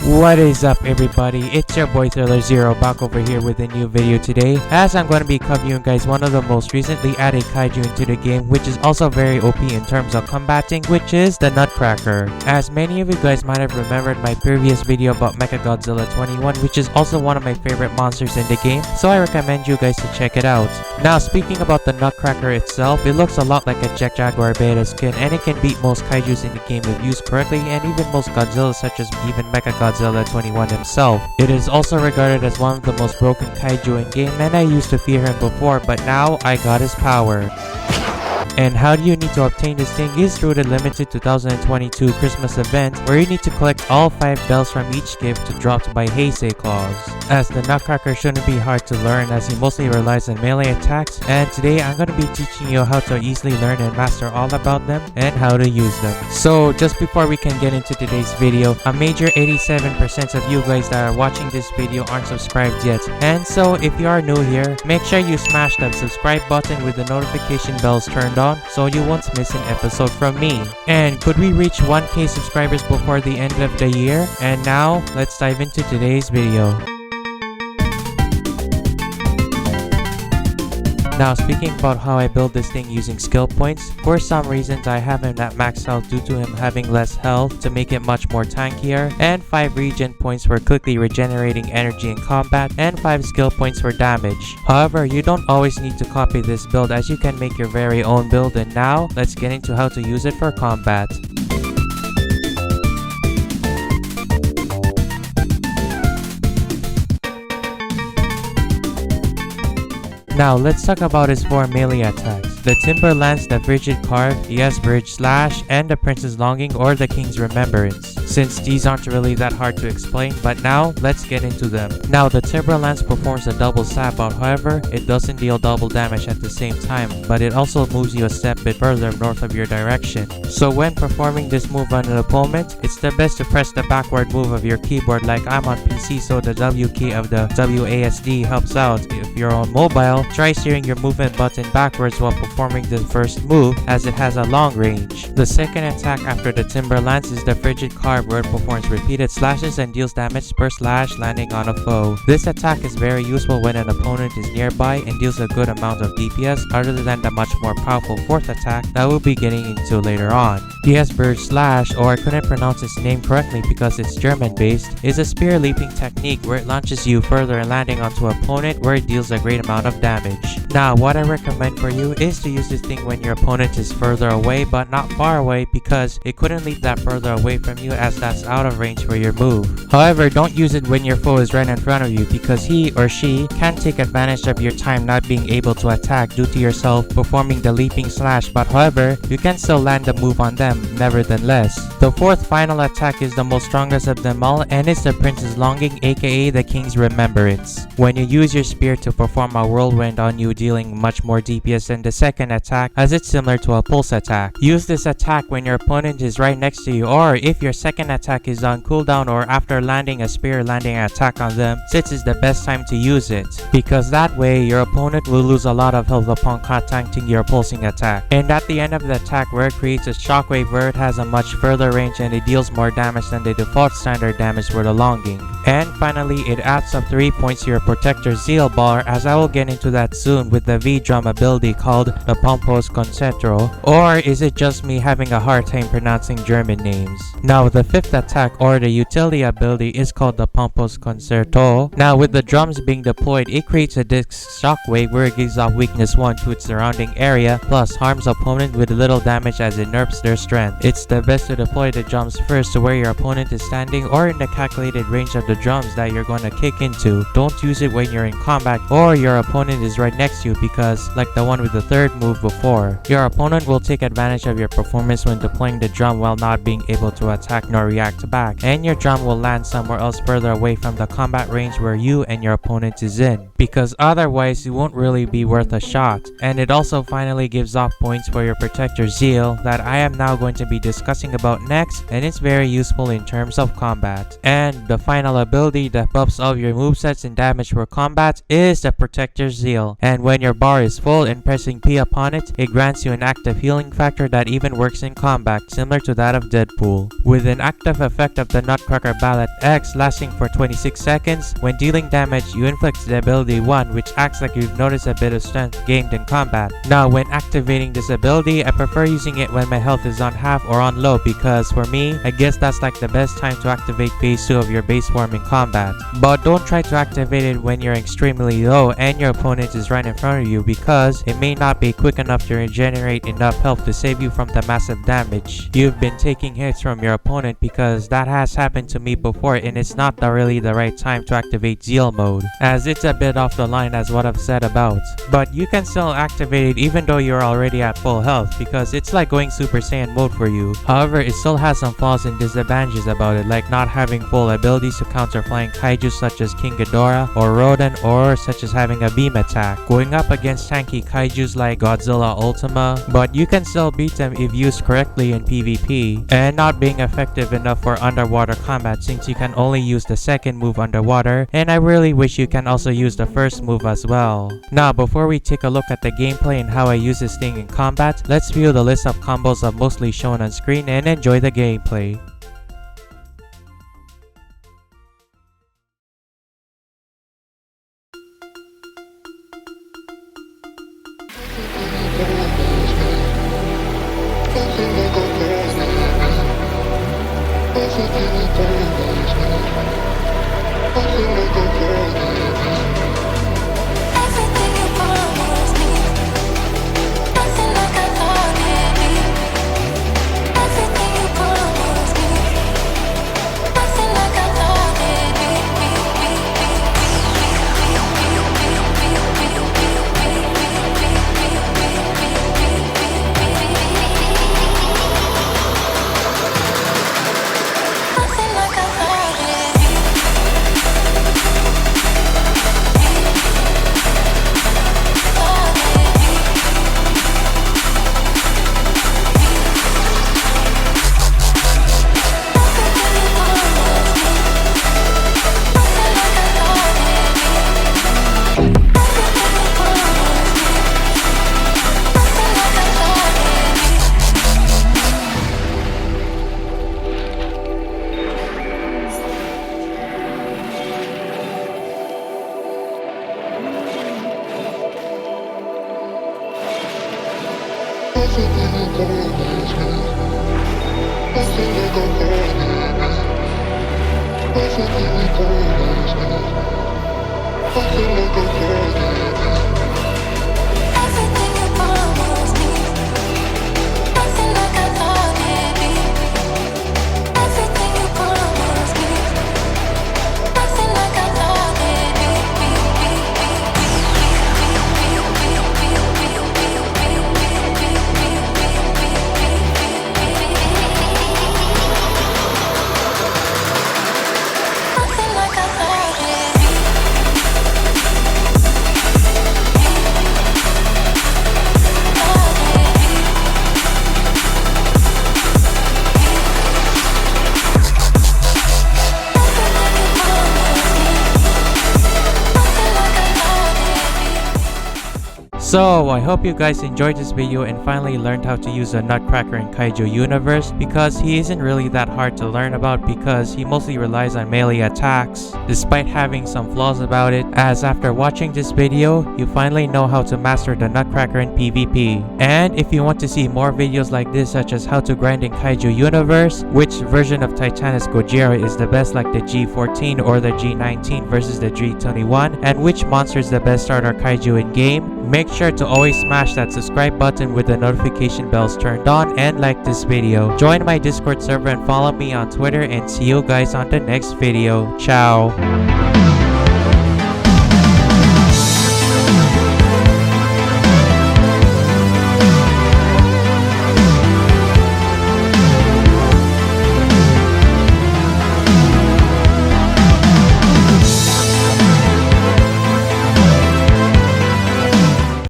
What is up everybody, it's your boy ThrillerXero back over here with a new video today, as I'm going to be covering you guys one of the most recently added kaiju into the game, which is also very OP in terms of combating, which is the Nutcracker. As many of you guys might have remembered my previous video about Mechagodzilla 21, which is also one of my favorite monsters in the game, so I recommend you guys to check it out. Now speaking about the Nutcracker itself, it looks a lot like a Jaguar beta skin, and it can beat most kaijus in the game if used correctly, and even most Godzillas such as even Mechagodzilla 21 himself. It is also regarded as one of the most broken kaiju in game, and I used to fear him before, but now I got his power. And how do you need to obtain this thing is through the limited 2022 Christmas event, where you need to collect all 5 bells from each gift dropped by Heisei Claus. As the Nutcracker shouldn't be hard to learn, as he mostly relies on melee attacks, and today I'm going to be teaching you how to easily learn and master all about them and how to use them. So just before we can get into today's video, a major 87% of you guys that are watching this video aren't subscribed yet, and so if you are new here, make sure you smash that subscribe button with the notification bells turned on so you won't miss an episode from me. And could we reach 1k subscribers before the end of the year? And now let's dive into today's video. Now speaking about how I build this thing using skill points, for some reasons I have him at max health due to him having less health to make it much more tankier, and 5 regen points for quickly regenerating energy in combat, and 5 skill points for damage. However, you don't always need to copy this build, as you can make your very own build, and now let's get into how to use it for combat. Now let's talk about his 4 melee attacks. The Timber Lance, the Frigid Carve, the S-Bridge Slash, and the Prince's Longing or the King's Remembrance, since these aren't really that hard to explain, but now let's get into them. Now the Timber Lance performs a double sap out, however, it doesn't deal double damage at the same time, but it also moves you a step bit further north of your direction. So when performing this move on an opponent, it's the best to press the backward move of your keyboard like I'm on PC, so the W key of the WASD helps out. If you're on mobile, try steering your movement button backwards while performing the first move, as it has a long range. The second attack after the Timber Lance is the Frigid Carve, where it performs repeated slashes and deals damage per slash landing on a foe. This attack is very useful when an opponent is nearby and deals a good amount of DPS other than the much more powerful fourth attack that we'll be getting into later on. The S-Bird Slash, or I couldn't pronounce its name correctly because it's German based, is a spear leaping technique where it launches you further and landing onto an opponent where it deals a great amount of damage. Now what I recommend for you is to use this thing when your opponent is further away but not far away, because it couldn't leap that further away from you as that's out of range for your move. However, don't use it when your foe is right in front of you, because he or she can take advantage of your time not being able to attack due to yourself performing the leaping slash, but however, you can still land the move on them nevertheless. The fourth final attack is the most strongest of them all, and it's the Prince's Longing, aka the King's Remembrance. When you use your spear to perform a whirlwind on you, dealing much more DPS than the second attack, as it's similar to a pulse attack. Use this attack when your opponent is right next to you, or if your second attack is on cooldown or after landing a spear landing an attack on them, since it's the best time to use it, because that way your opponent will lose a lot of health upon contacting your pulsing attack. And at the end of the attack, where it creates a shockwave where it has a much further range and it deals more damage than the default standard damage for the Longing. And finally, it adds up 3 points to your Protector's Zeal bar, as I will get into that soon with the V-Drum ability called the Pompous Concerto. Or is it just me having a hard time pronouncing German names? Now the fifth attack or the utility ability is called the Pompous Concerto. Now with the drums being deployed, it creates a disc shockwave where it gives off weakness 1 to its surrounding area, plus harms opponent with little damage as it nerfs their strength. It's the best to deploy the drums first to where your opponent is standing or in the calculated range of the drums that you're going to kick into. Don't use it when you're in combat or your opponent is right next to you, because like the one with the third move before, your opponent will take advantage of your performance when deploying the drum while not being able to attack nor react back, and your drum will land somewhere else further away from the combat range where you and your opponent is in, because otherwise it won't really be worth a shot. And it also finally gives off points for your Protector's Zeal that I am now going to be discussing about next, and it's very useful in terms of combat. And the final ability that buffs all your movesets and damage for combat is the Protector's Zeal, and when your bar is full and pressing P upon it grants you an active healing factor that even works in combat, similar to that of Deadpool. With an active effect of the Nutcracker Ballot X lasting for 26 seconds. When dealing damage, you inflict the ability 1, which acts like you've noticed a bit of strength gained in combat. Now, when activating this ability, I prefer using it when my health is on half or on low because for me, I guess that's like the best time to activate phase 2 of your base form in combat. But don't try to activate it when you're extremely low and your opponent is right in front of you because it may not be quick enough to regenerate enough health to save you from the massive damage you've been taking hits from your opponent, because that has happened to me before and it's not really the right time to activate Zeal mode, as it's a bit off the line as what I've said about. But you can still activate it even though you're already at full health because it's like going Super Saiyan mode for you. However, it still has some flaws and disadvantages about it, like not having full abilities to counter flying kaiju such as King Ghidorah or Rodan, or such as having a beam attack, going up against tanky kaijus like Godzilla Ultima, but you can still beat them if used correctly in PvP, and not being effective enough for underwater combat since you can only use the second move underwater, and I really wish you can also use the first move as well. Now, before we take a look at the gameplay and how I use this thing in combat, let's view the list of combos I've mostly shown on screen and enjoy the gameplay. So, I hope you guys enjoyed this video and finally learned how to use a nutcracker in Kaiju Universe, because he isn't really that hard to learn about because he mostly relies on melee attacks, despite having some flaws about it, as after watching this video, you finally know how to master the nutcracker in PvP. And if you want to see more videos like this, such as how to grind in Kaiju Universe, which version of Titanus Gojira is the best, like the G14 or the G19 versus the G21, and which monster is the best starter Kaiju in game, make sure to always smash that subscribe button with the notification bells turned on and like this video. Join my Discord server and follow me on Twitter, and see you guys on the next video. Ciao!